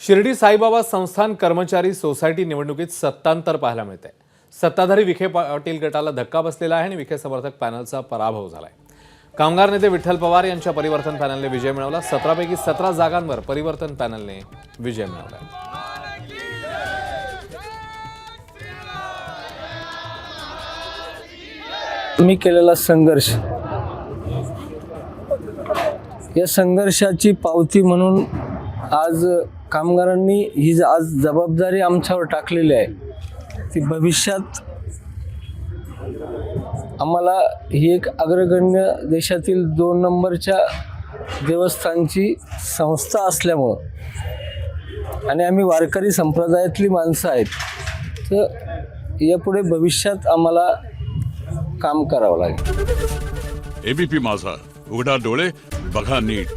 शिर्डी साईबाबा संस्थान कर्मचारी सोसायटी निवडणुकीत सत्तांतर पाहायला मिळते। सत्ताधारी विखे पाटील गटाला धक्का बसलेला आहे आणि विखे समर्थक पॅनलचा पराभव झालाय। कामगार नेते विठ्ठल पवार यांच्या परिवर्तन पॅनलने विजय मिळवला। 17 पैकी 17 जागांवर परिवर्तन पॅनलने विजय मिळवला। मी केलेला संघर्ष, या संघर्षाची पावती म्हणून आज कामगारांनी ही आज जबाबदारी आमच्यावर टाकलेली आहे, ती भविष्यात आम्हाला ही एक अग्रगण्य देशातील 2 नंबरच्या देवस्थानची संस्था असल्यामुळं आणि आम्ही वारकरी संप्रदायातली माणसं आहेत, तर यापुढे भविष्यात आम्हाला काम करावं लागेल। एबीपी माझा, उघडा डोळे बघा नीट।